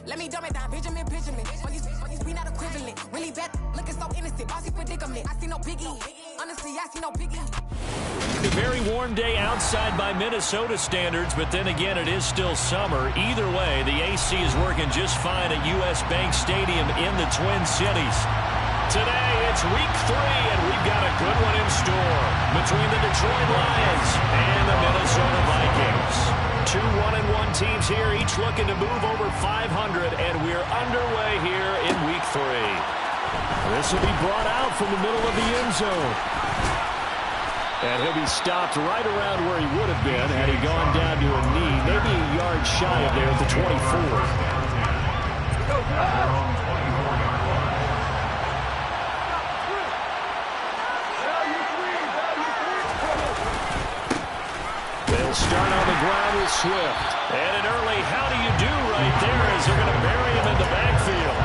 Let me dumb it down, Benjamin. Fuck we not equivalent. Really bad, looking so innocent. Bossy predicament. I see no biggie. Honestly, I see no biggie. A very warm day outside by Minnesota standards, but then again, it is still summer. Either way, the AC is working just fine at U.S. Bank Stadium in the Twin Cities. Today, it's week 3, and we've got a good one in store between the Detroit Lions and the Minnesota Vikings. 2 1-1 teams here, each looking to move over 500, and we're underway here in week 3. This will be brought out from the middle of the end zone. And he'll be stopped right around where he would have been had he gone down to a knee, maybe a yard shy of there at the 24. Start on the ground with Swift. And an early how do you do right there as they're going to bury him in the backfield.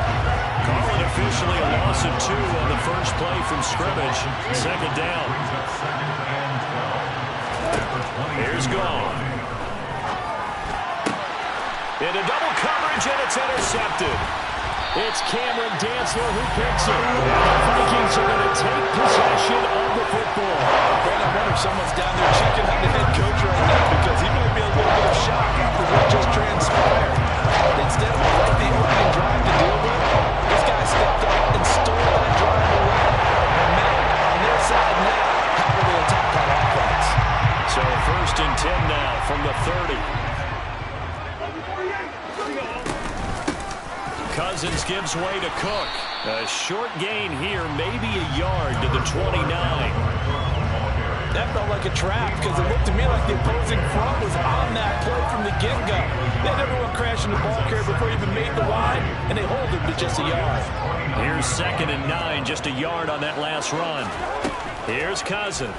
Call it officially a loss of 2 on the first play from scrimmage. Second down. Here's Gone. Into double coverage, and it's intercepted. It's Cameron Dantzler who picks it. The Vikings are going to take possession of the football. I wonder if someone's down there checking on the head coach right now because he might be a little bit of shock after what just transpired. Instead of a lengthy opening drive to deal with, this guy stepped up and stole that drive away. And man, on their side now, how do they attack on offense? So first and 10 now from the 30. Cousins gives way to Cook. A short gain here, maybe a yard to the 29. That felt like a trap because it looked to me like the opposing front was on that play from the get-go. They had everyone crashing the ball carrier before he even made the line, and they hold him to just a yard. Here's 2nd and 9, just a yard on that last run. Here's Cousins.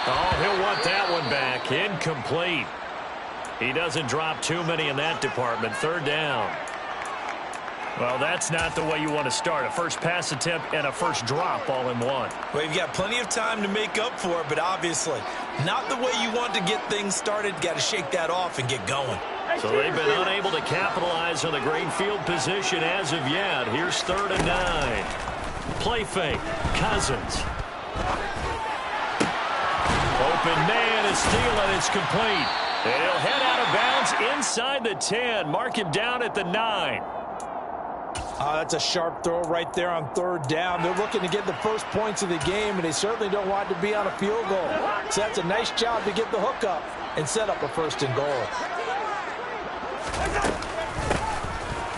Oh, he'll want that one back. Incomplete. He doesn't drop too many in that department. 3rd down. Well, that's not the way you want to start. A first pass attempt and a first drop all in one. Well, you've got plenty of time to make up for it, but obviously not the way you want to get things started. Got to shake that off and get going. So they've been unable to capitalize on the great field position as of yet. Here's 3rd and 9. Play fake. Cousins. Open man is stealing. It's complete. And he'll head out of bounds inside the 10. Mark him down at the 9. That's a sharp throw right there on 3rd down. They're looking to get the first points of the game, and they certainly don't want to be on a field goal. So that's a nice job to get the hook up and set up a 1st and goal.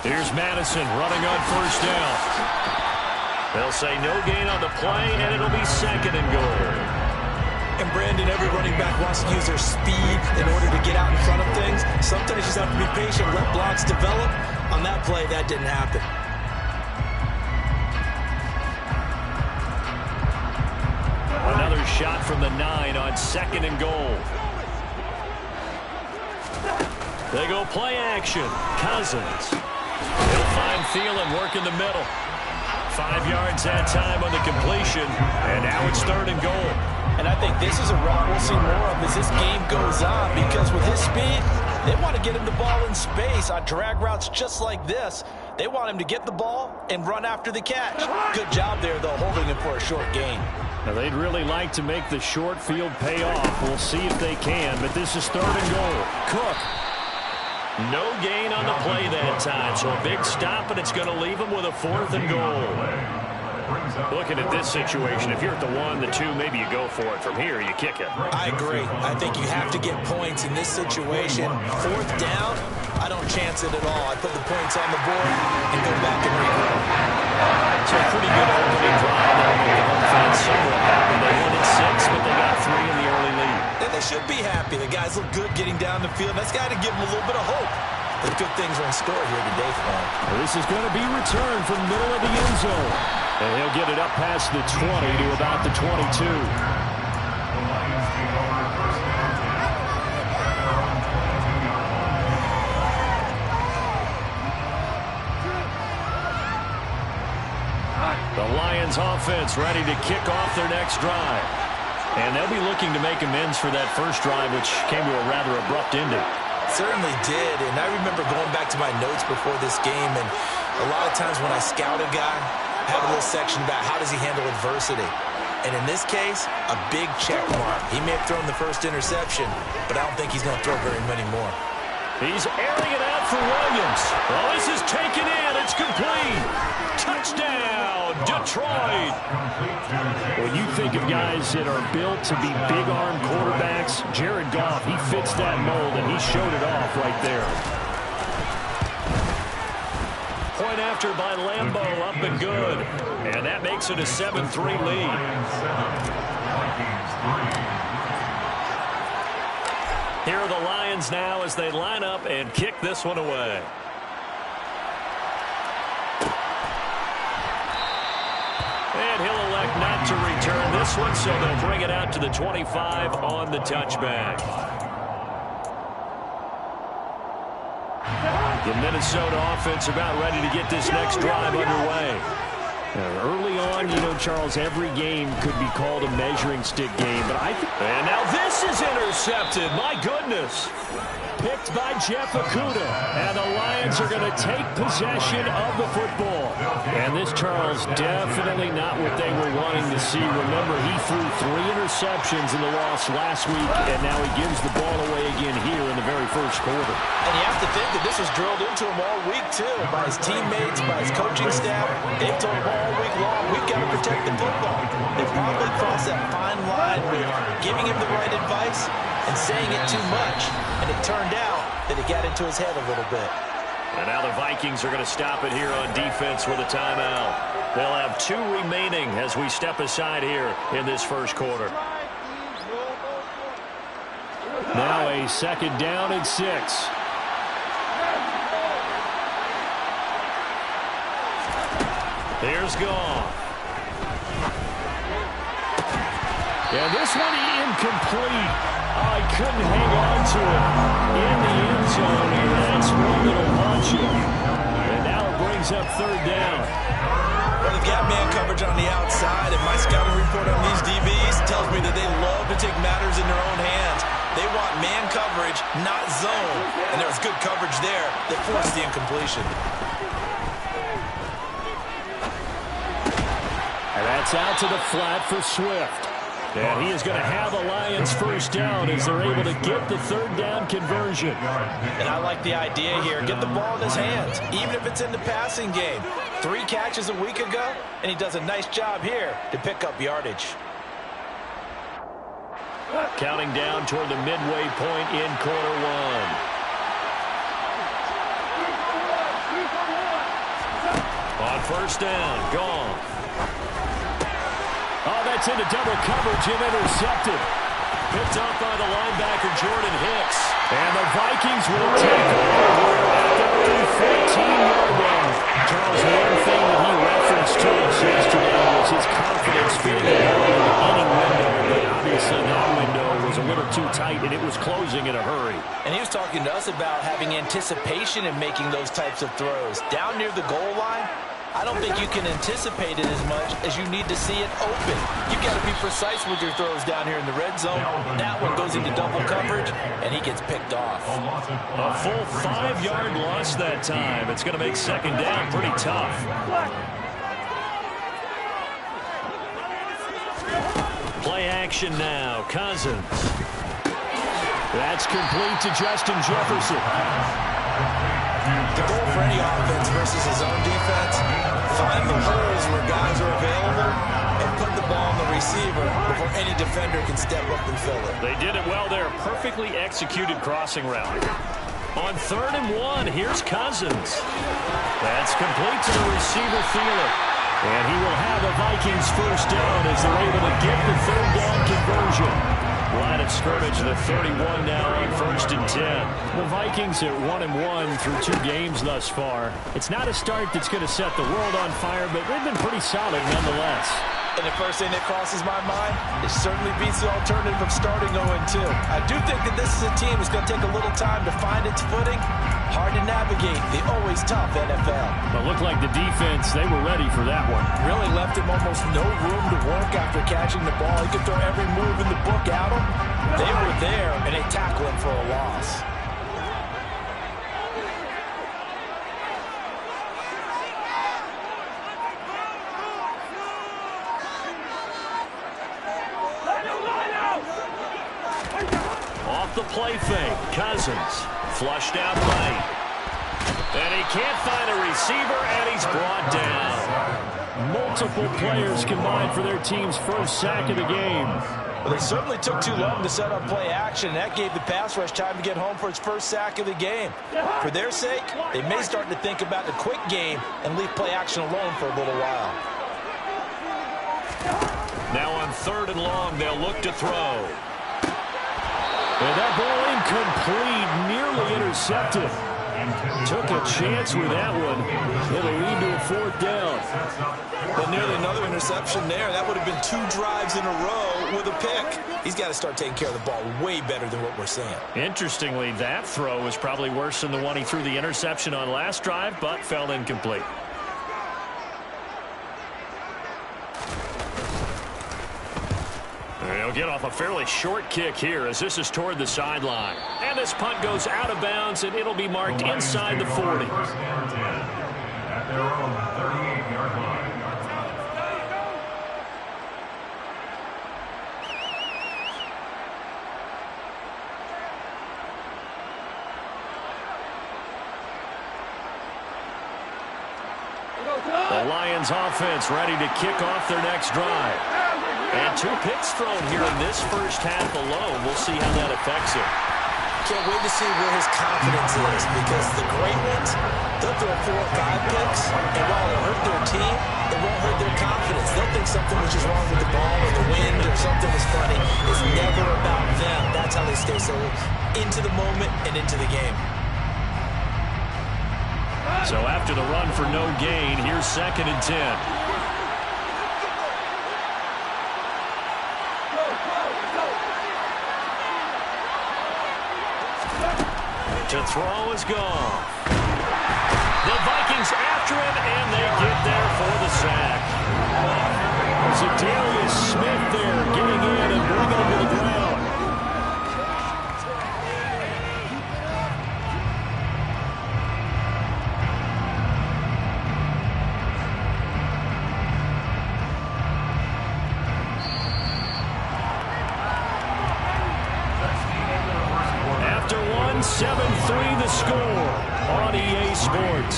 Here's Madison running on 1st down. They'll say no gain on the play, and it'll be 2nd and goal. And Brandon, every running back wants to use their speed in order to get out in front of things. Sometimes you just have to be patient, let blocks develop. On that play, that didn't happen. Another shot from the 9 on 2nd and goal. They go play action. Cousins. He'll find Thielen working the middle. 5 yards that time on the completion. And now it's 3rd and goal. And I think this is a route we'll see more of as this game goes on, because with his speed, they want to get him the ball in space on drag routes just like this. They want him to get the ball and run after the catch. Good job there, though, holding him for a short gain. Now, they'd really like to make the short field pay off. We'll see if they can, but this is 3rd and goal. Cook. No gain on the play that time, so a big stop, and it's going to leave him with a 4th and goal. Looking at this situation, if you're at the 1, the 2, maybe you go for it. From here, you kick it. I agree. I think you have to get points in this situation. 4th down, I don't chance it at all. I put the points on the board and go back and regroup. So a pretty good opening drive. They'll make the home fans somewhat happy. They won at 6, but they got 3 in the early lead. And they should be happy. The guys look good getting down the field. That's got to give them a little bit of hope. But good things are in store here today for them. This is going to be returned from the middle of the end zone. And he'll get it up past the 20 to about the 22. The Lions offense ready to kick off their next drive. And they'll be looking to make amends for that first drive, which came to a rather abrupt ending. certainly did, and I remember going back to my notes before this game, and a lot of times when I scout a guy, I have a little section about how does he handle adversity. And in this case, a big check mark. He may have thrown the first interception, but I don't think he's going to throw very many more. He's airing it out for Williams. Well, this is taken in. It's complete. Touchdown, Detroit. When you think of guys that are built to be big-arm quarterbacks, Jared Goff, he fits that mold, and he showed it off right there. Point after by Lambeau, up and good. And that makes it a 7-3 lead. Here are the Lions now as they line up and kick this one away. And he'll elect not to return this one, so they'll bring it out to the 25 on the touchback. The Minnesota offense about ready to get this next drive underway. Early on, you know, Charles, every game could be called a measuring stick game, but and now this is intercepted. My goodness. Picked by Jeff Okudah, and the Lions are going to take possession of the football. And this, Charles, definitely not what they were wanting to see. Remember, he threw 3 interceptions in the loss last week, and now he gives the ball away again here in the very first quarter. And you have to think that this was drilled into him all week, too, by his teammates, by his coaching staff. They've told him all week long, we've got to protect the football. They probably crossed that fine line with giving him the right advice and saying it too much, and it turned out that it got into his head a little bit. And now the Vikings are going to stop it here on defense with a timeout. They'll have 2 remaining as we step aside here in this first quarter. Now a 2nd down and 6. Here's Goff. And this one incomplete. I couldn't hang on to it in the end zone, and that's one that'll haunt you. And now it brings up 3rd down. Well, they've got man coverage on the outside, and my scouting report on these DBs tells me that they love to take matters in their own hands. They want man coverage, not zone, and there was good coverage there that forced the incompletion. And that's out to the flat for Swift. And he is going to have a Lions first down as they're able to get the 3rd down conversion. And I like the idea here. Get the ball in his hands, even if it's in the passing game. 3 catches a week ago, and he does a nice job here to pick up yardage. Counting down toward the midway point in quarter 1. On first down, gone. Oh, that's into double coverage and intercepted. Picked off by the linebacker, Jordan Hicks. And the Vikings will take over at their own 14-yard line. Charles, one thing that he referenced to us yesterday was his confidence fitting the ball into any window. But obviously that window was a little too tight, and it was closing in a hurry. And he was talking to us about having anticipation in making those types of throws. Down near the goal line, I don't think you can anticipate it as much as you need to see it open. You've got to be precise with your throws down here in the red zone. That one goes into double coverage, and he gets picked off. A full 5-yard loss that time. It's going to make 2nd down pretty tough. Play action now. Cousins. That's complete to Justin Jefferson. The goal for any offense versus his own defense, find the holes where guys are available and put the ball on the receiver before any defender can step up and fill it. They did it well there. Perfectly executed crossing route. On 3rd and 1, here's Cousins. That's complete to the receiver, Thielen. And he will have a Vikings first down as they're able to get the 3rd down conversion. Line of scrimmage, the 31 now on 1st and 10. The Vikings at 1-1 through 2 games thus far. It's not a start that's going to set the world on fire, but they've been pretty solid nonetheless. And the first thing that crosses my mind, it certainly beats the alternative of starting 0-2. I do think that this is a team that's going to take a little time to find its footing. Hard to navigate the always tough NFL. But looked like the defense, they were ready for that one. Really left him almost no room to work after catching the ball. He could throw every move in the book at him. They were there, and they tackled him for a loss. off the play fake. Cousins flushed out right. And he can't find a receiver, and he's brought down. Multiple players combined for their team's first sack of the game. Well, they certainly took too long to set up play action. That gave the pass rush time to get home for its first sack of the game. For their sake, they may start to think about the quick game and leave play action alone for a little while. Now on 3rd and long, they'll look to throw. And that ball incomplete, nearly intercepted. Took a chance with that one. It'll lead to a 4th down. But nearly another interception there. That would have been 2 drives in a row with a pick. He's got to start taking care of the ball way better than what we're seeing. Interestingly, that throw was probably worse than the one he threw the interception on last drive, but fell incomplete. He'll get off a fairly short kick here as this is toward the sideline. And this punt goes out of bounds, and it'll be marked inside the 40. At their own 38-yard line. The Lions offense ready to kick off their next drive. And 2 picks thrown here in this first half alone. We'll see how that affects him. Can't wait to see where his confidence is, because the great ones, they'll throw 4 or 5 picks, and while it'll hurt their team, it won't hurt their confidence. They'll think something was just wrong with the ball or the wind or something was funny. It's never about them. That's how they stay so into the moment and into the game. So after the run for no gain, here's 2nd and 10. To throw is gone. The Vikings after him, and they get there for the sack. Za'Darius Smith there getting in and bringing him to the ground. After 7-3 the score on EA Sports.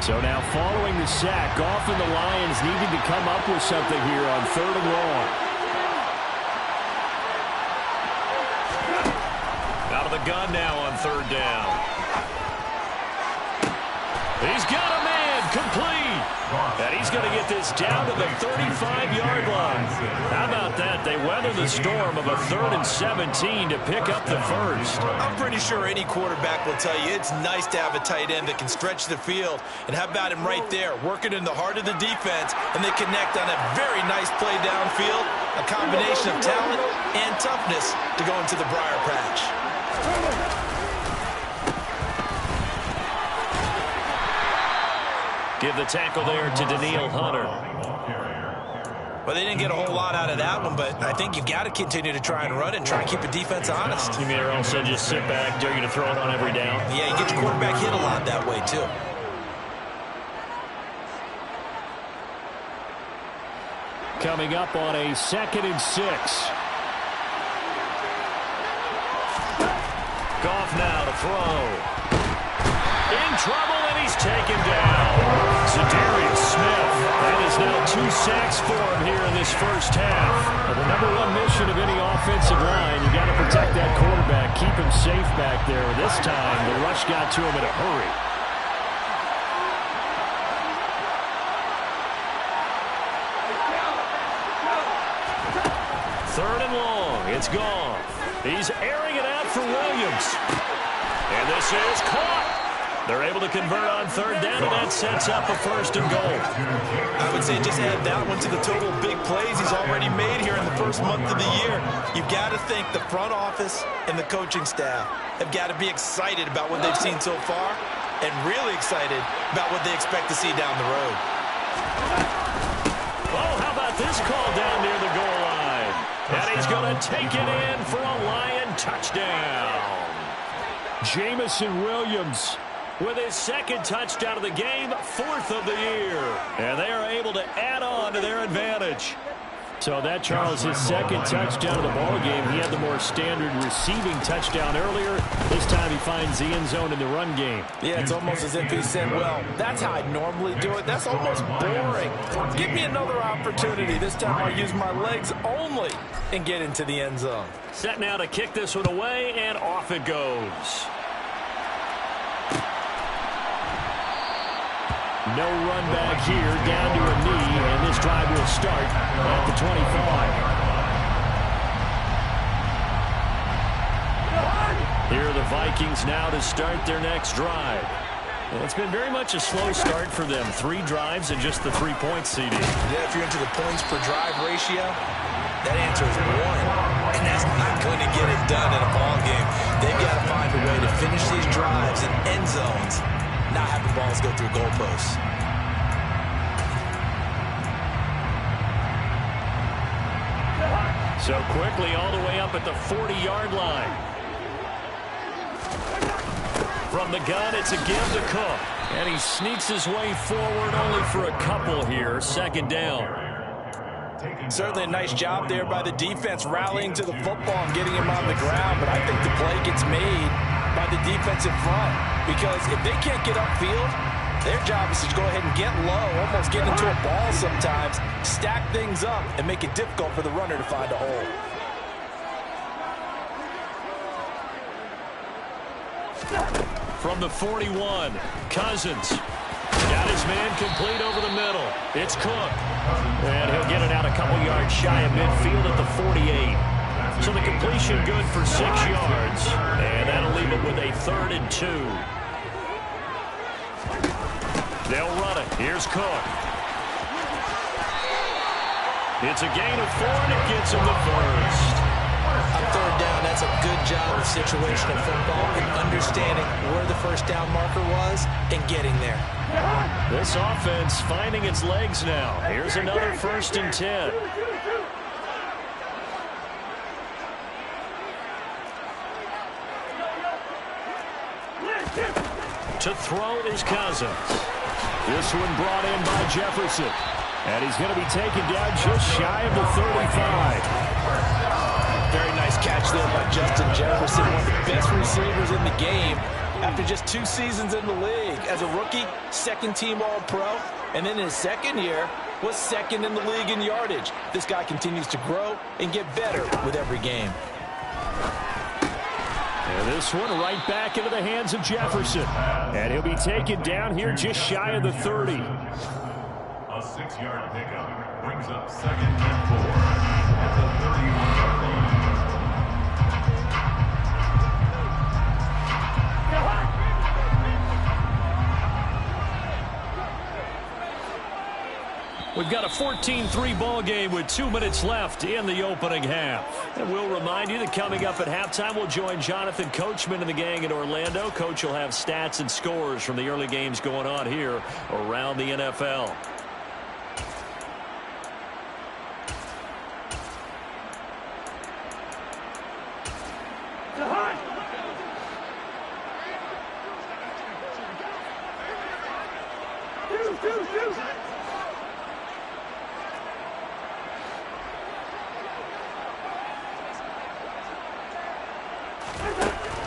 So now following the sack, Goff and the Lions needing to come up with something here on 3rd and long. The gun now on 3rd down. He's got a man complete. And he's going to get this down to the 35-yard line. How about that? They weather the storm of a 3rd and 17 to pick up the first. I'm pretty sure any quarterback will tell you it's nice to have a tight end that can stretch the field. And how about him right there, working in the heart of the defense, and they connect on a very nice play downfield, a combination of talent and toughness to go into the briar patch. Give the tackle there to Danielle Hunter. Well, they didn't get a whole lot out of that one, but I think you've got to continue to try and run it and try and keep the defense honest. You mean they're also just sit back, dare you to throw it on every down? Yeah, you get your quarterback hit a lot that way, too. Coming up on a 2nd and 6. Goff now to throw. In trouble, and he's taken down. Za'Darius Smith. That is now 2 sacks for him here in this first half. Well, the #1 mission of any offensive line, you got to protect that quarterback, keep him safe back there. This time, the rush got to him in a hurry. Third and long. It's gone. He's airing it out for Williams. And this is caught. They're able to convert on 3rd down, and that sets up a 1st and goal. I would say just add that one to the total big plays he's already made here in the first month of the year. You've got to think the front office and the coaching staff have got to be excited about what they've seen so far and really excited about what they expect to see down the road. Oh, how about this call down near the goal line? And he's going to take it in for a Lion touchdown. Jamison Williams with his second touchdown of the game, 4th of the year. And they are able to add on to their advantage. So that, Charles, his second touchdown of the ball game. He had the more standard receiving touchdown earlier. This time he finds the end zone in the run game. Yeah, it's almost as if he said, well, that's how I normally do it. That's almost boring. Give me another opportunity. This time I'll use my legs only and get into the end zone. Set now to kick this one away, and off it goes. No run back here, down to a knee, and this drive will start at the 25. Here are the Vikings now to start their next drive. Well, it's been very much a slow start for them. 3 drives and just the 3 points, CD. Yeah, if you're into the points per drive ratio, that answer is 1. And that's not going to get it done in a ball game. They've got to find a way to finish these drives in end zones, not have the balls go through goalposts. So quickly all the way up at the 40-yard line. From the gun, it's a give to Cook. And he sneaks his way forward only for a couple here. 2nd down. Certainly a nice job there by the defense rallying to the football and getting him on the ground. But I think the play gets made by the defensive front, because if they can't get upfield, their job is to go ahead and get low, almost get into a ball sometimes, stack things up, and make it difficult for the runner to find a hole. From the 41, Cousins got his man complete over the middle. It's Cook, and he'll get it out a couple yards shy of midfield at the 48. So the completion good for 6 yards, and that'll leave it with a 3rd and 2. They'll run it. Here's Cook. It's a gain of 4, and it gets him the first. On 3rd down, that's a good job of situational football and understanding where the first down marker was and getting there. This offense finding its legs now. Here's another 1st and 10. To throw is Cousins. This one brought in by Jefferson. And he's going to be taken down just shy of the 35. Very nice catch there by Justin Jefferson, one of the best receivers in the game after just 2 seasons in the league. As a rookie, 2nd-team All-Pro, and then in his 2nd year was 2nd in the league in yardage. This guy continues to grow and get better with every game. And this one right back into the hands of Jefferson. And he'll be taken down here just shy of the 30. A 6-yard pickup brings up 2nd and 4 at the 31-yard line. We've got a 14-3 ball game with 2 minutes left in the opening half. And we'll remind you that coming up at halftime, we'll join Jonathan Coachman and the gang in Orlando. Coach will have stats and scores from the early games going on here around the NFL.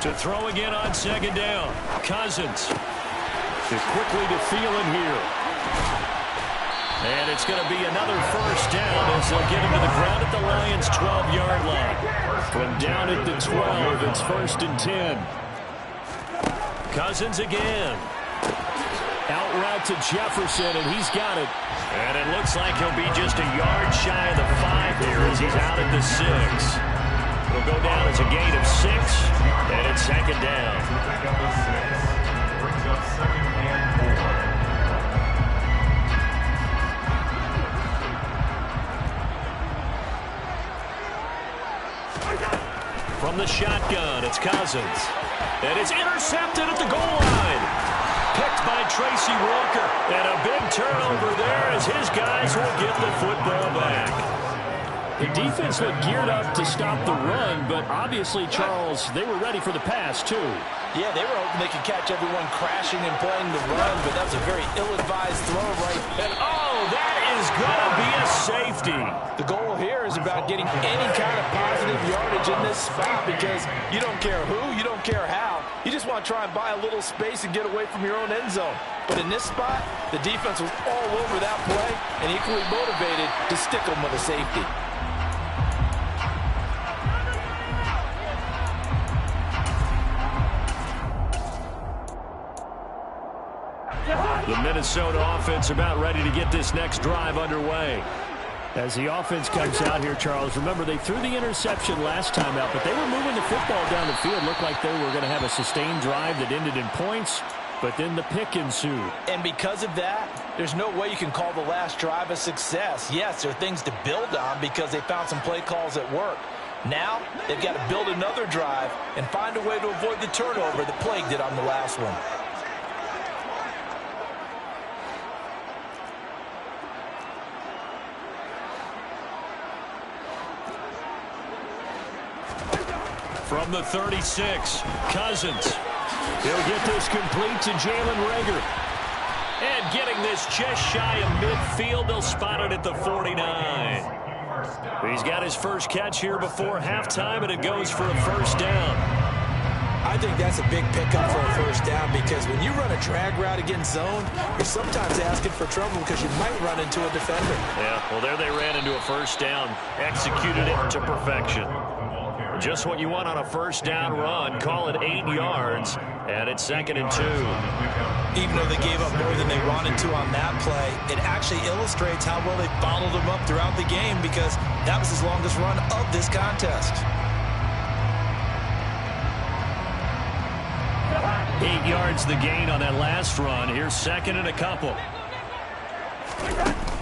To throw again on 2nd down. Cousins. Quickly to Thielen here. And it's going to be another 1st down as they'll get him to the ground at the Lions' 12-yard line. From down at the 12, it's 1st and 10. Cousins again. Out route to Jefferson, and he's got it. And it looks like he'll be just a yard shy of the 5 here as he's out at the 6. It'll go down as a gain of 6, and it's 2nd down. Pick up the 6. Brings up 2nd and 4. From the shotgun, it's Cousins. And it's intercepted at the goal line. Picked by Tracy Walker. And a big turnover there as his guys will get the football back. The defense looked geared up to stop the run, but obviously, Charles, they were ready for the pass, too. Yeah, they were hoping they could catch everyone crashing and playing the run, but that was a very ill-advised throw right there. Oh, that is going to be a safety. The goal here is about getting any kind of positive yardage in this spot because you don't care who, you don't care how. You just want to try and buy a little space and get away from your own end zone. But in this spot, the defense was all over that play and equally motivated to stick them with a safety. The Minnesota offense about ready to get this next drive underway. As the offense comes out here, Charles, remember they threw the interception last time out, but they were moving the football down the field. Looked like they were going to have a sustained drive that ended in points, but then the pick ensued. And because of that, there's no way you can call the last drive a success. Yes, there are things to build on because they found some play calls that work. Now, they've got to build another drive and find a way to avoid the turnover that plagued it on the last one. From the 36, Cousins. He'll get this complete to Jalen Reagor. And getting this just shy of midfield, they'll spot it at the 49. He's got his first catch here before halftime, and it goes for a first down. I think that's a big pickup for a first down because when you run a drag route against zone, you're sometimes asking for trouble because you might run into a defender. Yeah, well, there they ran into a first down, executed it to perfection. Just what you want on a first down run. Call it 8 yards, and it's 2nd and 2. Even though they gave up more than they wanted to on that play, it actually illustrates how well they followed them up throughout the game because that was his longest run of this contest. 8 yards the gain on that last run. Here's 2nd and a couple.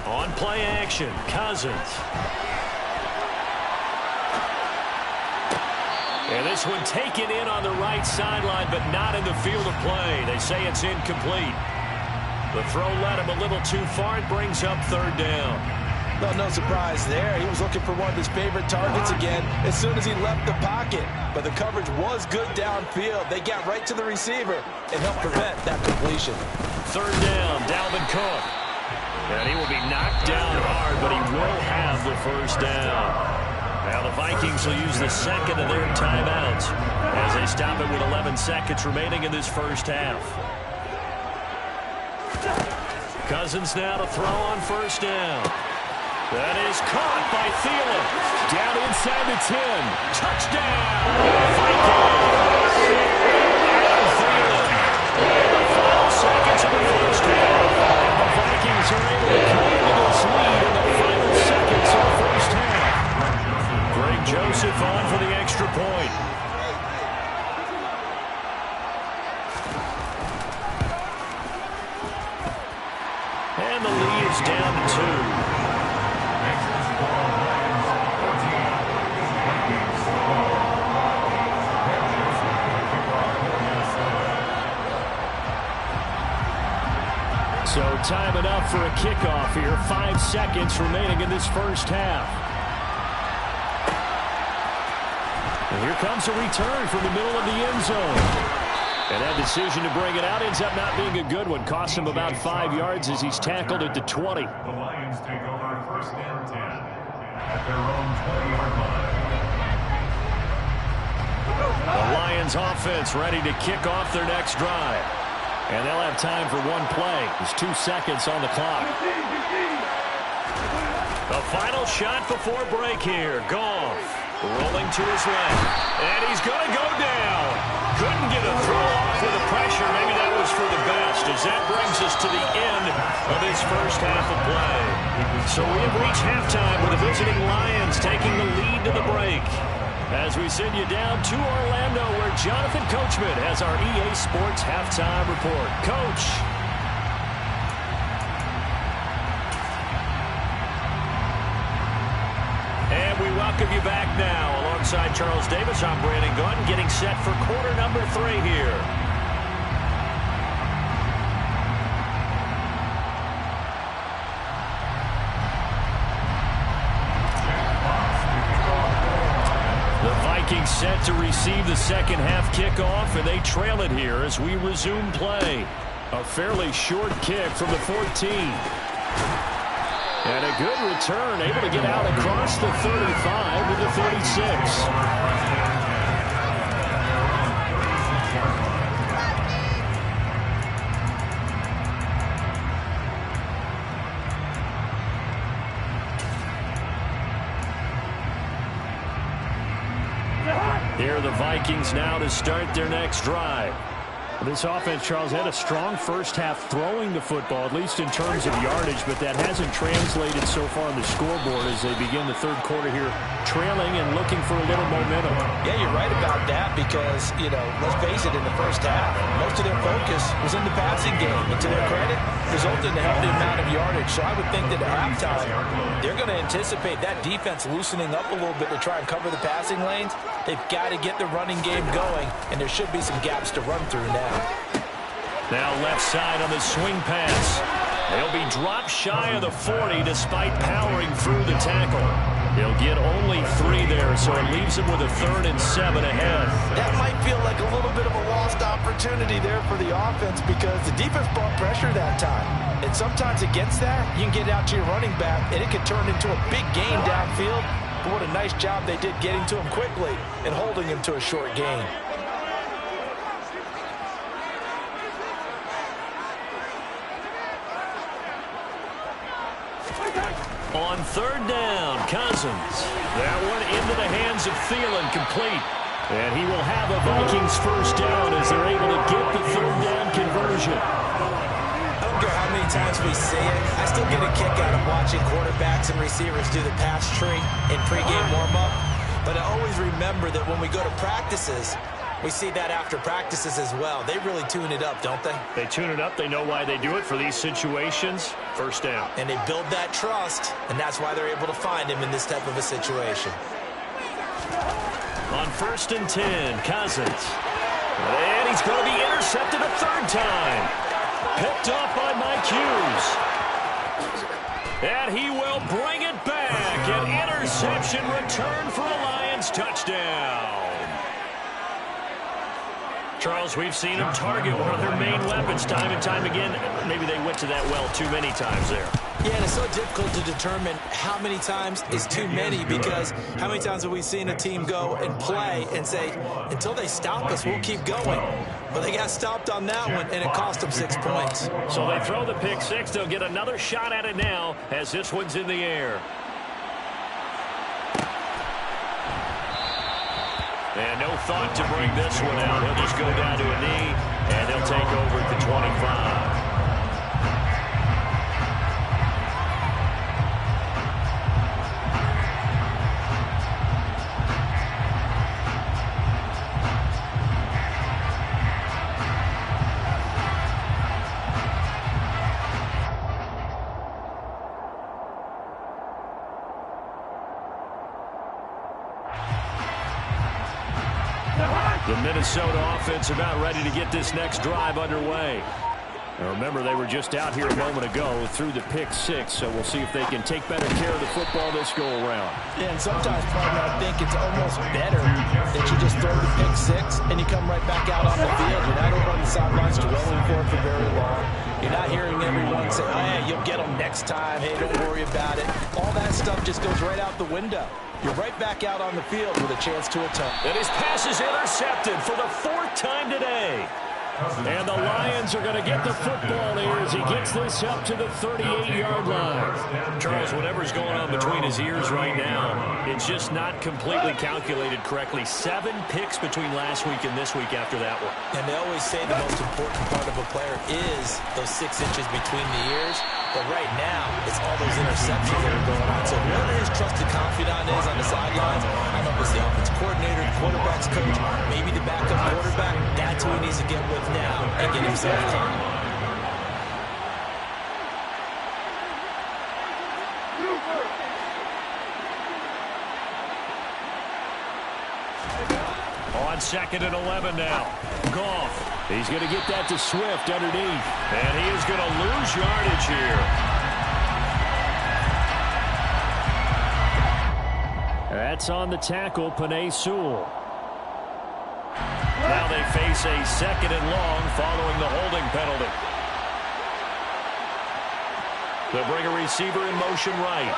On play action, Cousins. And this one taken in on the right sideline, but not in the field of play. They say it's incomplete. The throw led him a little too far. It brings up 3rd down. Well, no surprise there. He was looking for one of his favorite targets again as soon as he left the pocket. But the coverage was good downfield. They got right to the receiver and helped prevent that completion. 3rd down, Dalvin Cook. And he will be knocked down hard, but he will have the first down. Now the Vikings will use the 2nd of their timeouts as they stop it with 11 seconds remaining in this first half. Cousins now to throw on first down. That is caught by Thielen. Down inside the 10. Touchdown! Vikings! And Thielen. The final seconds of the first half. The Vikings are able to come into this lead in the final seconds of the first half. Greg Joseph on for the extra point. And the lead is down to 2. So time enough for a kickoff here. 5 seconds remaining in this first half. And here comes a return from the middle of the end zone. And that decision to bring it out ends up not being a good one. Cost him about 5 yards as he's tackled at the 20. The Lions take over 1st and 10 at their own 20-yard line. The Lions offense ready to kick off their next drive. And they'll have time for one play. There's 2 seconds on the clock. The final shot before break here. Goff rolling to his left. And he's going to go down. Couldn't get a throw off with the pressure. Maybe that was for the best, as that brings us to the end of this first half of play. So we have reached halftime with the visiting Lions taking the lead to the break. As we send you down to Orlando, where Jonathan Coachman has our EA Sports halftime report. Coach. And we welcome you back now. Alongside Charles Davis, I'm Brandon Gunn, getting set for quarter number 3 here. Vikings set to receive the second half kickoff, and they trail it here as we resume play. A fairly short kick from the 14. And a good return, able to get out across the 35 to the 36. Here are the Vikings now to start their next drive. This offense, Charles, had a strong first half throwing the football, at least in terms of yardage, but that hasn't translated so far on the scoreboard as they begin the third quarter here, trailing and looking for a little momentum. Yeah, you're right about that because, let's face it, in the first half, most of their focus was in the passing game. And to their credit, resulted in a healthy amount of yardage. So I would think that at halftime, they're going to anticipate that defense loosening up a little bit to try and cover the passing lanes. They've got to get the running game going, and there should be some gaps to run through now. Now left side on the swing pass. They'll be dropped shy of the 40 despite powering through the tackle. He'll get only 3 there, so it leaves him with a 3rd and 7 ahead. That might feel like a little bit of a lost opportunity there for the offense because the defense brought pressure that time. And sometimes against that, you can get out to your running back, and it can turn into a big gain downfield. But what a nice job they did getting to him quickly and holding him to a short gain. On 3rd down, Cousins. That one into the hands of Thielen, complete. And he will have a Vikings first down as they're able to get the 3rd down conversion. I don't care how many times we see it, I still get a kick out of watching quarterbacks and receivers do the pass tree in pregame warm-up. But I always remember that when we go to practices, we see that after practices as well. They really tune it up, don't they? They tune it up. They know why they do it for these situations. First down. And they build that trust, and that's why they're able to find him in this type of a situation. On 1st and 10, Cousins. And he's going to be intercepted a 3rd time. Picked off by Mike Hughes. And he will bring it back. An interception return for a Lions touchdown. Charles, we've seen them target one of their main weapons time and time again. Maybe they went to that well too many times there. Yeah, and it's so difficult to determine how many times is too many because how many times have we seen a team go and play and say, until they stop us, we'll keep going. But they got stopped on that one, and it cost them 6 points. So they throw the pick 6. They'll get another shot at it now as this one's in the air. And no thought to bring this one out. He'll just go down to a knee, and they'll take over at the 25. The Minnesota offense about ready to get this next drive underway. Now remember, they were just out here a moment ago through the pick 6, so we'll see if they can take better care of the football this go-around. Yeah, and sometimes, partner, I think it's almost better that you just throw the pick 6 and you come right back out on the field. You're not over on the sidelines dwelling for it for very long. You're not hearing everyone say, oh, yeah, you'll get them next time. Hey, don't worry about it. All that stuff just goes right out the window. You're right back out on the field with a chance to attempt. And his pass is intercepted for the 4th time today. And the Lions are going to get the football here as he gets this up to the 38-yard line. Charles, whatever's going on between his ears right now, it's just not completely calculated correctly. 7 picks between last week and this week after that one. And they always say the most important part of a player is those 6 inches between the ears. But right now, it's all those interceptions that are going on. So whoever his trusted confidant is on the sidelines, I don't know if it's the offensive coordinator, the quarterback's coach, maybe the backup quarterback, that's who he needs to get with now and get himself calm. On 2nd and 11 now. Goff. He's going to get that to Swift underneath. And he is going to lose yardage here. That That's on the tackle, Panay Sewell. Now they face a 2nd and long following the holding penalty. They'll bring a receiver in motion right.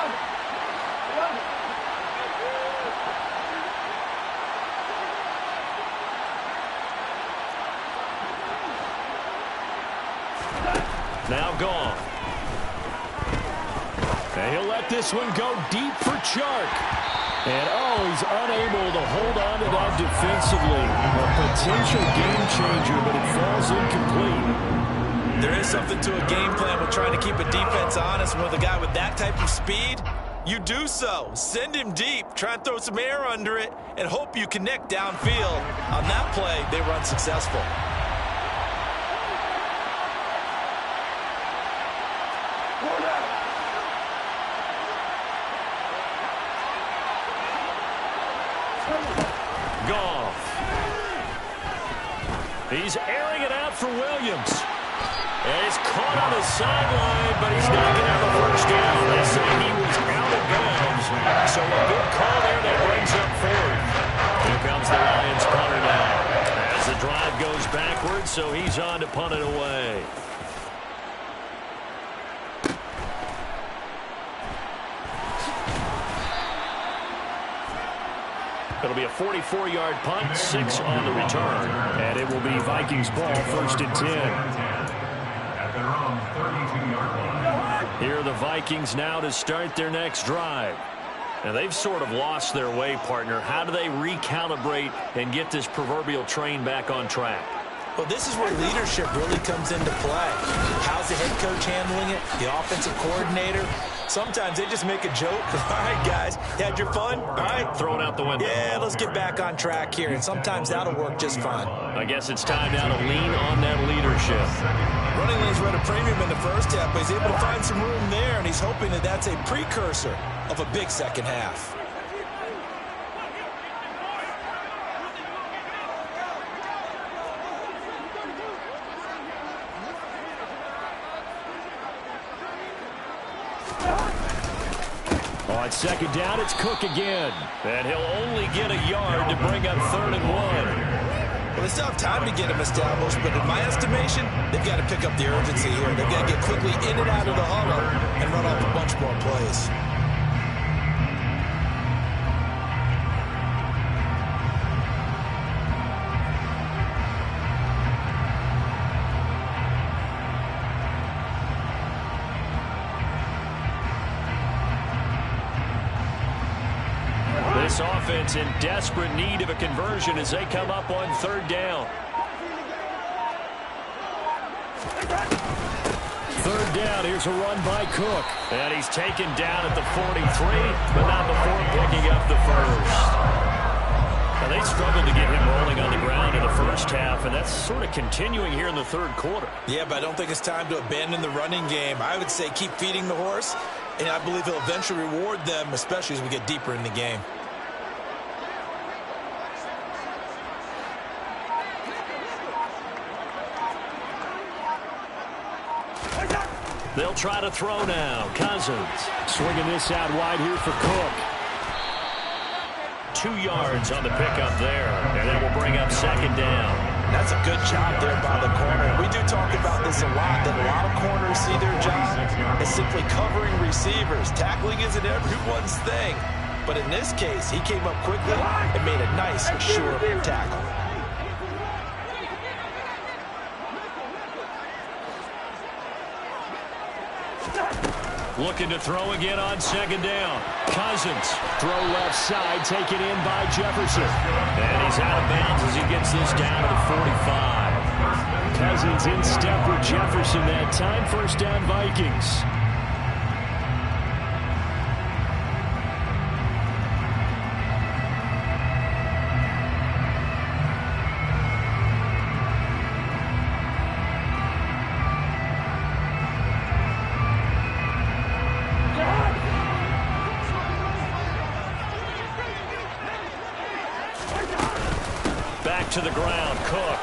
Now gone. And he'll let this one go deep for Chark. And, he's unable to hold on to that defensively. A potential game changer, but it falls incomplete. There is something to a game plan with trying to keep a defense honest. With a guy with that type of speed, you do so. Send him deep, try and throw some air under it, and hope you connect downfield. On that play, they were unsuccessful. Goff. He's airing it out for Williams. And he's caught on the sideline, but he's not going to have a first down. They say he was out of bounds. So a good call there that brings up 4th. Here comes the Lions punter now. As the drive goes backwards, so he's on to punt it away. It'll be a 44-yard punt, 6 on the return. And it will be Vikings ball, 1st and 10. At their own 32-yard line. Here are the Vikings now to start their next drive. And they've sort of lost their way, partner. How do they recalibrate and get this proverbial train back on track? Well, this is where leadership really comes into play. How's the head coach handling it? The offensive coordinator? Sometimes they just make a joke. All right, guys, you had your fun? All right. Throw it out the window. Yeah, let's get back on track here. And sometimes that'll work just fine. I guess it's time now to lean on that leadership. Running lanes were at a premium in the first half, but he's able to find some room there, and he's hoping that that's a precursor of a big second half. On 2nd down, it's Cook again. And he'll only get a yard to bring up 3rd and 1. Well, they still have time to get him established, but in my estimation, they've got to pick up the urgency here. They've got to get quickly in and out of the huddle and run off a bunch more plays. This offense in desperate need of a conversion as they come up on 3rd down. 3rd down, here's a run by Cook. And he's taken down at the 43, but not before picking up the first. Now, they struggled to get him rolling on the ground in the first half, and that's sort of continuing here in the 3rd quarter. Yeah, but I don't think it's time to abandon the running game. I would say keep feeding the horse, and I believe he'll eventually reward them, especially as we get deeper in the game. They'll try to throw now. Cousins swinging this out wide here for Cook. 2 yards on the pickup there, and that will bring up 2nd down. That's a good job there by the corner. We do talk about this a lot, that a lot of corners see their job as simply covering receivers. Tackling isn't everyone's thing. But in this case, he came up quickly and made a nice, sure tackle. Looking to throw again on 2nd down. Cousins, throw left side, taken in by Jefferson. And he's out of bounds as he gets this down to the 45. Cousins in step with Jefferson that time. 1st down, Vikings. To the ground, Cook.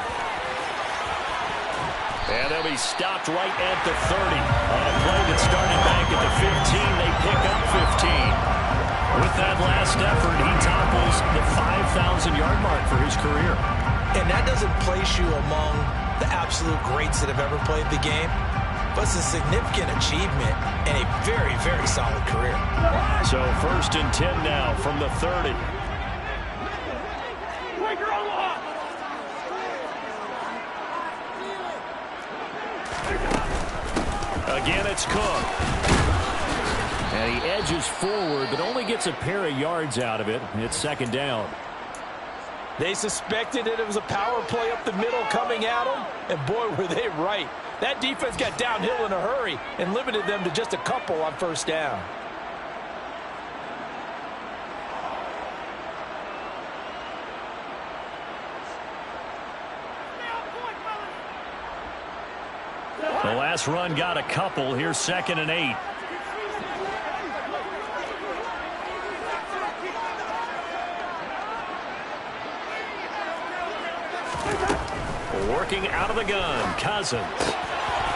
And they'll be stopped right at the 30. On a play that started back at the 15, they pick up 15. With that last effort, he ties the 5,000-yard mark for his career. And that doesn't place you among the absolute greats that have ever played the game, but it's a significant achievement and a very, very solid career. So 1st and 10 now from the 30. Again, it's Cook. And he edges forward, but only gets a pair of yards out of it. It's 2nd down. They suspected it was a power play up the middle coming at them, and boy, were they right. That defense got downhill in a hurry and limited them to just a couple on 1st down. The last run got a couple. Here's 2nd and 8. Working out of the gun, Cousins.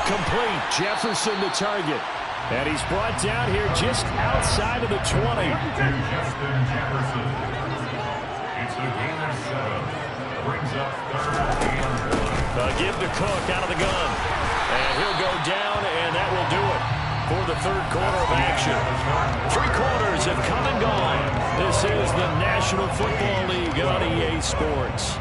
Complete, Jefferson the target. And he's brought down here just outside of the 20. Justin Jefferson. It's a gain of 7. Brings up 3rd and 1. Give to Cook out of the gun. And he'll go down, and that will do it for the 3rd quarter of action. 3 quarters have come and gone. This is the National Football League on EA Sports.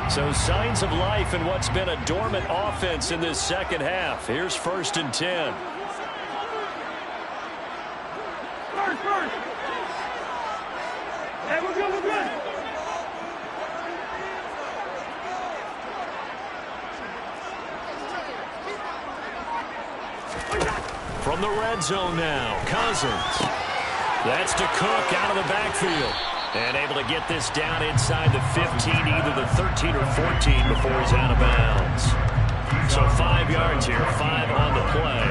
So signs of life in what's been a dormant offense in this 2nd half. Here's 1st and 10. First. Hey, we're good. From the red zone now, Cousins. That's to Cook out of the backfield. And able to get this down inside the 15, either the 13 or 14 before he's out of bounds. So 5 yards here, 5 on the play,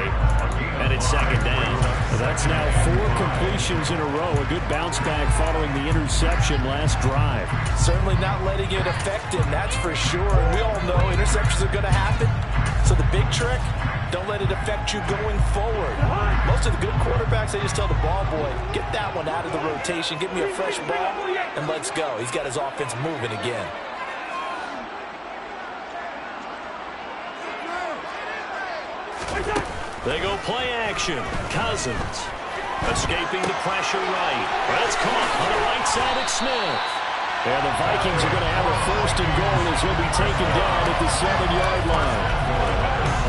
and it's 2nd down. That's now 4 completions in a row. A good bounce back following the interception last drive. Certainly not letting it affect him, that's for sure. And we all know interceptions are going to happen. So the big trick, don't let it affect you going forward. Most of the good quarterbacks, they just tell the ball boy, get that one out of the rotation, give me a fresh ball, and let's go. He's got his offense moving again. They go play action. Cousins escaping the pressure right. That's caught on the right side at Smith. And the Vikings are going to have a 1st and goal as he'll be taken down at the 7-yard line.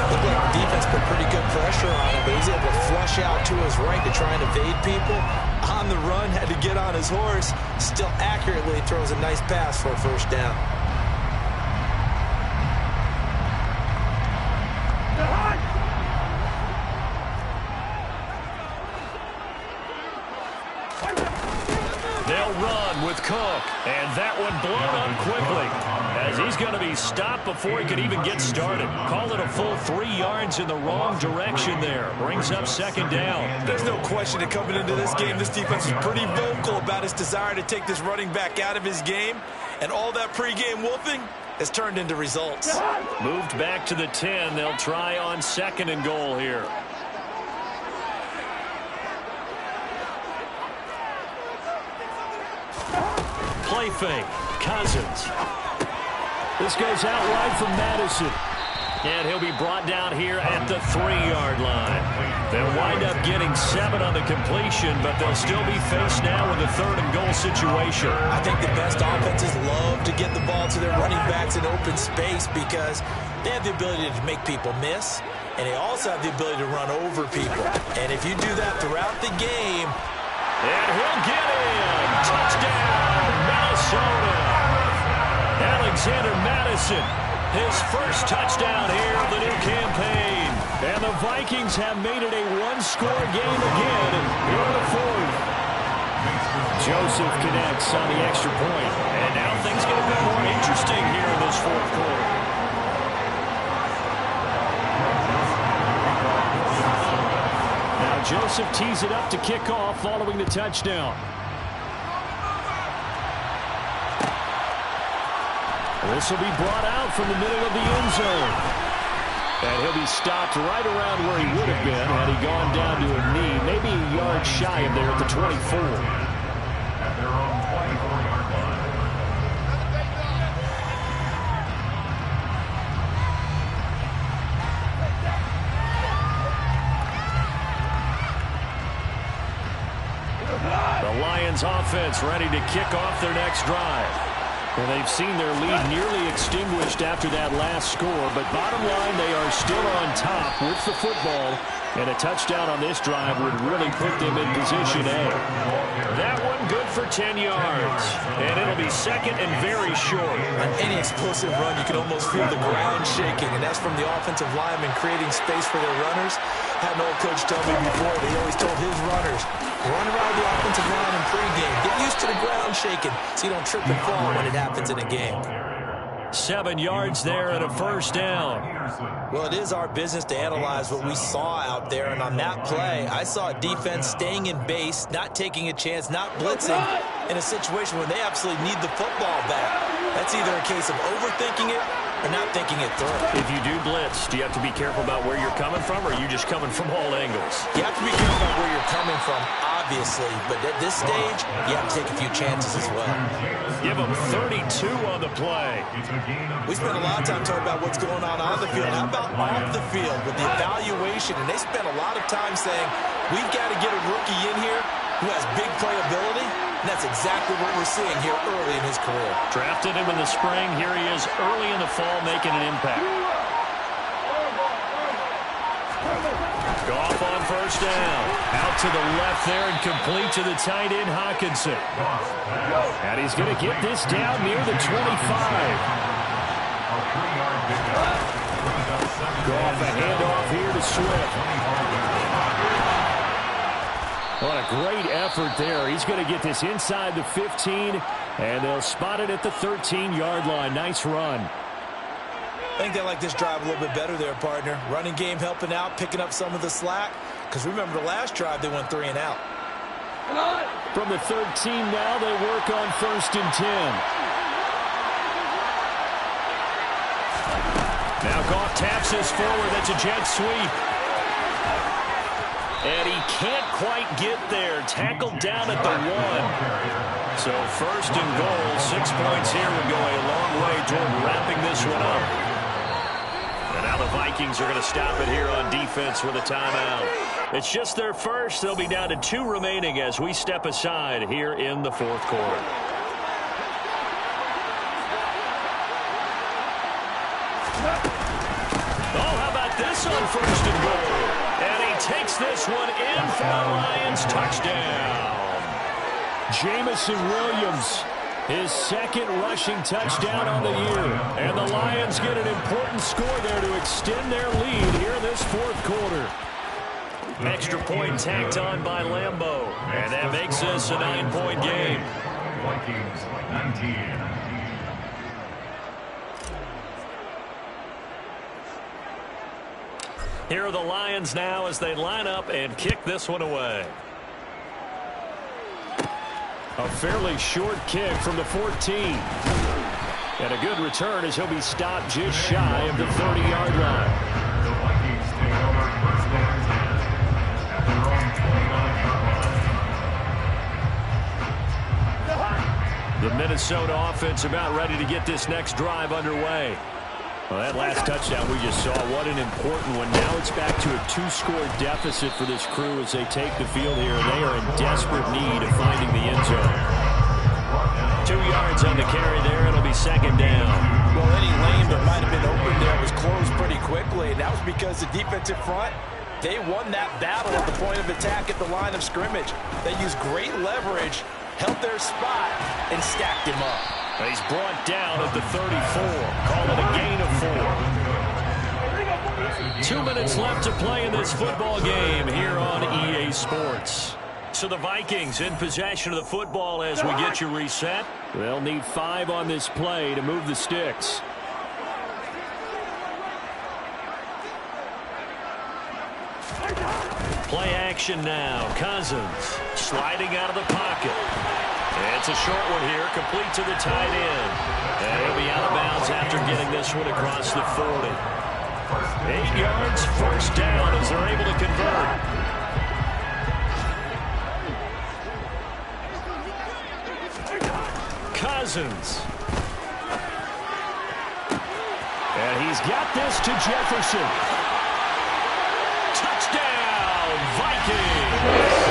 Looked like the defense put pretty good pressure on him, but he's able to flush out to his right to try and evade people. On the run, had to get on his horse. Still accurately throws a nice pass for a 1st down. They'll run with Cook, and that one blown up quickly as he's going to be stopped before he can even get started. Call it a full 3 yards in the wrong direction there. Brings up 2nd down. There's no question that coming into this game, this defense is pretty vocal about his desire to take this running back out of his game, and all that pregame wolfing has turned into results. Moved back to the 10. They'll try on 2nd and goal here. Play fake. Cousins. This goes out wide from Madison. And he'll be brought down here at the 3-yard line. They'll wind up getting 7 on the completion, but they'll still be faced now with a 3rd and goal situation. I think the best offenses love to get the ball to their running backs in open space because they have the ability to make people miss, and they also have the ability to run over people. And if you do that throughout the game... And he'll get in. Touchdown, Minnesota. Alexander Madison, his first touchdown here of the new campaign. And the Vikings have made it a 1-score game again here in the 4th. Joseph connects on the extra point. And now things get a bit more interesting here in this 4th quarter. Now Joseph tees it up to kick off following the touchdown. This will be brought out from the middle of the end zone. And he'll be stopped right around where he would have been had he gone down to a knee, maybe a yard shy of there at the 24. At their own 24-yard line. The Lions offense ready to kick off their next drive. Well, they've seen their lead nearly extinguished after that last score, but bottom line, they are still on top with the football, and a touchdown on this drive would really put them in position A. That one good for 10 yards, and it'll be second and very short. On any explosive run, you can almost feel the ground shaking, and that's from the offensive linemen creating space for their runners. Had an old coach tell me before, he always told his runners, run around the offensive line in pregame. Get used to the ground shaking so you don't trip and fall when it happens in a game. 7 yards there and a first down. Well, it is our business to analyze what we saw out there, and on that play, I saw a defense staying in base, not taking a chance, not blitzing, in a situation where they absolutely need the football back. That's either a case of overthinking it or not thinking it through. If you do blitz, do you have to be careful about where you're coming from, or are you just coming from all angles? You have to be careful about where you're coming from, obviously, but at this stage, you have to take a few chances as well. Give them 32 on the play. We spent a lot of time talking about what's going on the field. How about off the field with the evaluation? And they spent a lot of time saying, we've got to get a rookie in here who has big playability. And that's exactly what we're seeing here early in his career. Drafted him in the spring. Here he is early in the fall making an impact. Goff on first down. Out to the left there and complete to the tight end, Hawkinson. And he's going to get this down near the 25. Goff a handoff here to Swift. What a great effort there. He's going to get this inside the 15, and they'll spot it at the 13-yard line. Nice run. I think they like this drive a little bit better there, partner. Running game helping out, picking up some of the slack. Because remember, the last drive, they went 3 and out. From the 13 now, they work on first and 10. Now Goff taps this forward. That's a jet sweep. And he can't quite get there. Tackled down at the 1. So first and goal, 6 points here would go a long way toward wrapping this one up. And now the Vikings are going to stop it here on defense with a timeout. It's just their first. They'll be down to 2 remaining as we step aside here in the fourth quarter. Oh, how about this on first and goal? And he takes this one in for the Lions. Touchdown. Jamison Williams, his second rushing touchdown on the year. And the Lions get an important score there to extend their lead here in this fourth quarter. Extra point tacked on by Lambeau. And that makes this a 9-point game. Vikings 19. Here are the Lions now as they line up and kick this one away. A fairly short kick from the 14. And a good return as he'll be stopped just shy of the 30-yard line. The Vikings take over first and 10 at their own 29-yard line. The Minnesota offense about ready to get this next drive underway. Well, that last touchdown we just saw, what an important one. Now it's back to a 2-score deficit for this crew as they take the field here. They are in desperate need of finding the end zone. 2 yards on the carry there. It'll be second down. Well, any lane that might have been open there was closed pretty quickly, and that was because the defensive front, they won that battle at the point of attack at the line of scrimmage. They used great leverage, held their spot, and stacked him up. He's brought down at the 34. Call it a gain of 4. 2 minutes left to play in this football game here on EA Sports. So the Vikings in possession of the football as we get you reset. They'll need 5 on this play to move the sticks. Play action now. Cousins sliding out of the pocket. It's It's a short one here, complete to the tight end. And he'll be out of bounds after getting this one across the 40. 8 yards, first down as they're able to convert. Cousins. And he's got this to Jefferson. Touchdown, Vikings.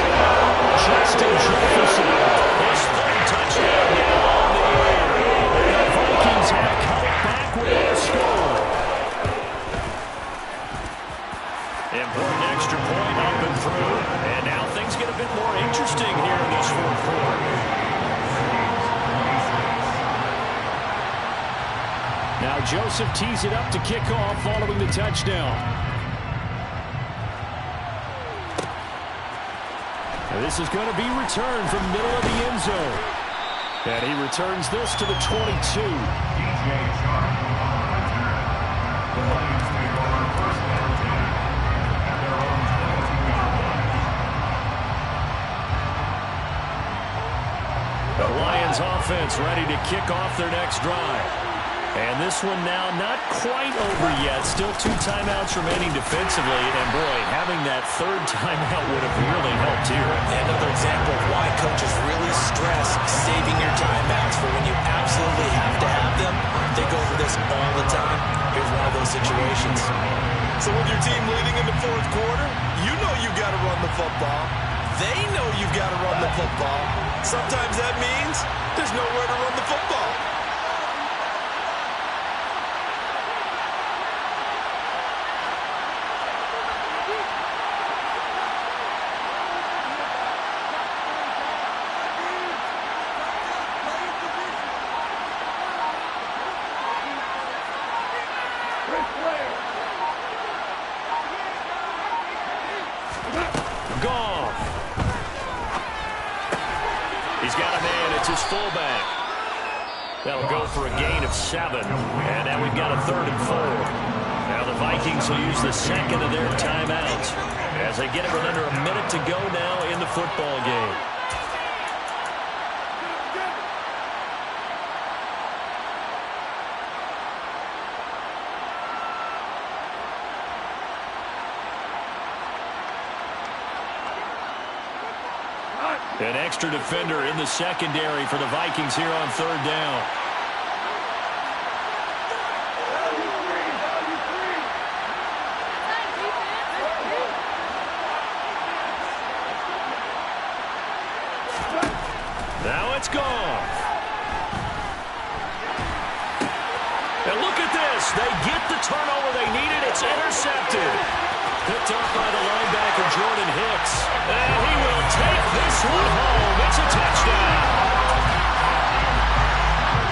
Justin Jefferson, his third touchdown now on the year. The Vikings have come back with a score. Important extra point up and through. And now things get a bit more interesting here in this fourth quarter. Now Joseph tees it up to kick off following the touchdown. And this is going to be returned from the middle of the end zone. And he returns this to the 22. DJ Chark on the return. The Lions take over first and 10 at their own 22-yard line. The Lions offense ready to kick off their next drive. And this one now not quite over yet. Still 2 timeouts remaining defensively. And, boy, having that third timeout would have really helped here. Another example of why coaches really stress saving your timeouts for when you absolutely have to have them. They go over this all the time. Here's one of those situations. So with your team leading in the fourth quarter, you know you've got to run the football. They know you've got to run the football. Sometimes that means there's nowhere to run the football. Fullback. That'll go for a gain of 7. And now we've got a 3rd and 4. Now the Vikings will use the second of their timeouts as they get it with under a minute to go now in the football game. An extra defender in the secondary for the Vikings here on 3rd down. Now it's gone. And look at this. They get the turnover they needed. It's intercepted. Picked up by the linebacker, Jordan Hicks. And he will take this one home. It's a touchdown.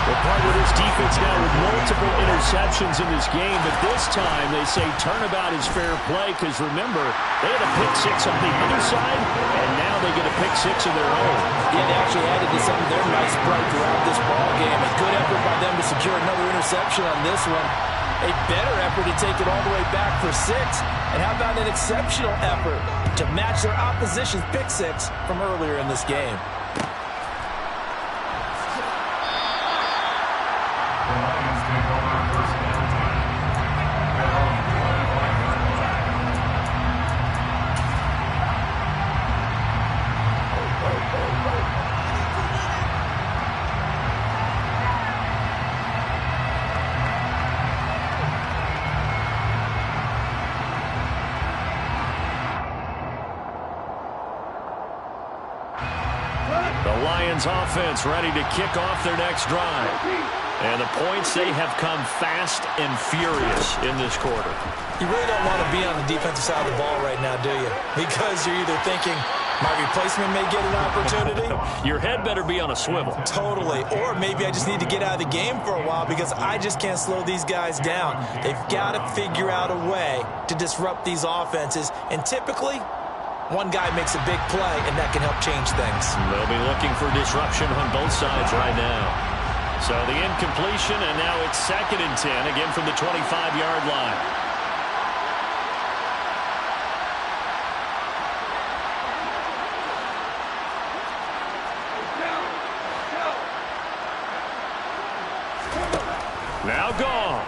Well, part of this defense now with multiple interceptions in this game, but this time they say turnabout is fair play because, remember, they had a pick 6 on the other side, and now they get a pick 6 of their own. Yeah, they actually added to some of their nice play throughout this ball game. A good effort by them to secure another interception on this one. A better effort to take it all the way back for 6. And how about an exceptional effort to match their opposition's pick 6 from earlier in this game? The Lions take over first and 10 at their own 25-yard line. The Lions offense ready to kick off their next drive. And the points, they have come fast and furious in this quarter. You really don't want to be on the defensive side of the ball right now, do you? Because you're either thinking, my replacement may get an opportunity. Your head better be on a swivel. Totally. Or maybe I just need to get out of the game for a while because I just can't slow these guys down. They've got to figure out a way to disrupt these offenses. And typically, one guy makes a big play, and that can help change things. They'll be looking for disruption on both sides right now. So the incompletion, and now it's 2nd and 10, again from the 25-yard line. Now Goff.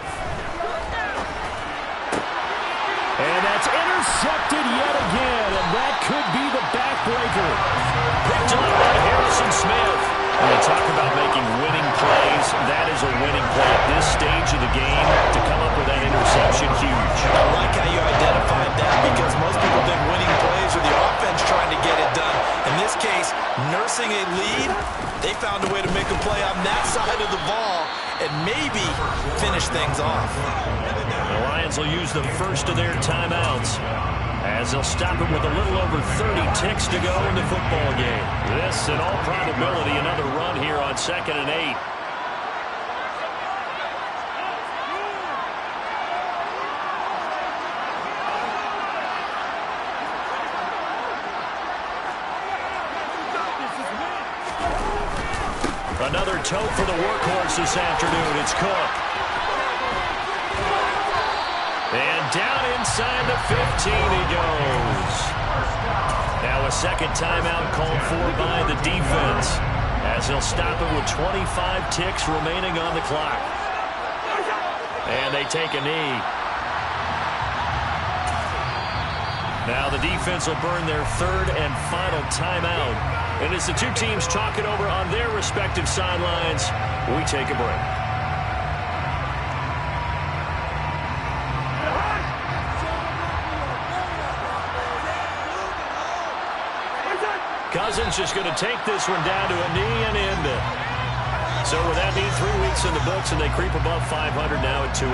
And that's intercepted yet again, and that could be the backbreaker. Picked up by Harrison Smith. When you talk about making winning plays, that is a winning play at this stage of the game. To come up with that interception, huge. I like how you identified that because most people think winning plays are the offense trying to get it done. In this case, nursing a lead, they found a way to make a play on that side of the ball and maybe finish things off. The Lions will use the first of their timeouts as they'll stop it with a little over 30 ticks to go in the football game. This, in all probability, another run here on 2nd and 8. Another tote for the workhorse this afternoon. It's Cook. And down inside the 15 he goes. Now a second timeout called for by the defense as he'll stop it with 25 ticks remaining on the clock. And they take a knee. Now the defense will burn their third and final timeout. And as the two teams talk it over on their respective sidelines, we take a break. Cousins just going to take this one down to a knee and end it. So with that knee, 3 weeks in the books, and they creep above 500 now at 2-1.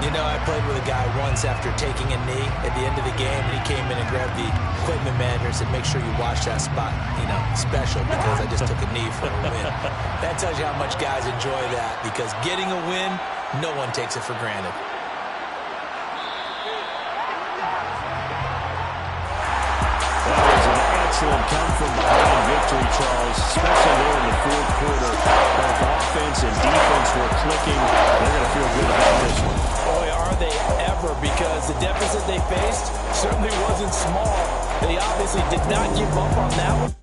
You know, I played with a guy once after taking a knee at the end of the game, and he came in and grabbed the equipment manager and said, make sure you watch that spot, you know, special, because I just took a knee for a win. That tells you how much guys enjoy that, because getting a win, no one takes it for granted. Excellent come-from-behind victory, Charles, especially there in the fourth quarter. Both offense and defense were clicking. They're going to feel good about this one. Boy, are they ever, because the deficit they faced certainly wasn't small. They obviously did not give up on that one.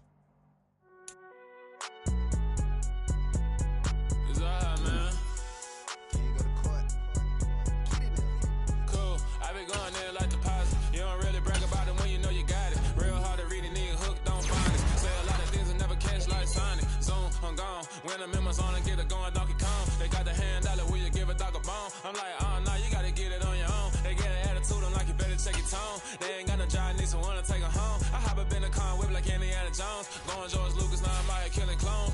When the members on and get it going Donkey Kong, they got the hand dollar, will you give a dog a bone? I'm like, oh no, you gotta get it on your own. They get an attitude, I'm like, you better check your tone. They ain't got no job, need someone to take her home. I hop up in the car, whip like Indiana Jones. Going George Lucas, now I'm out here killing clones.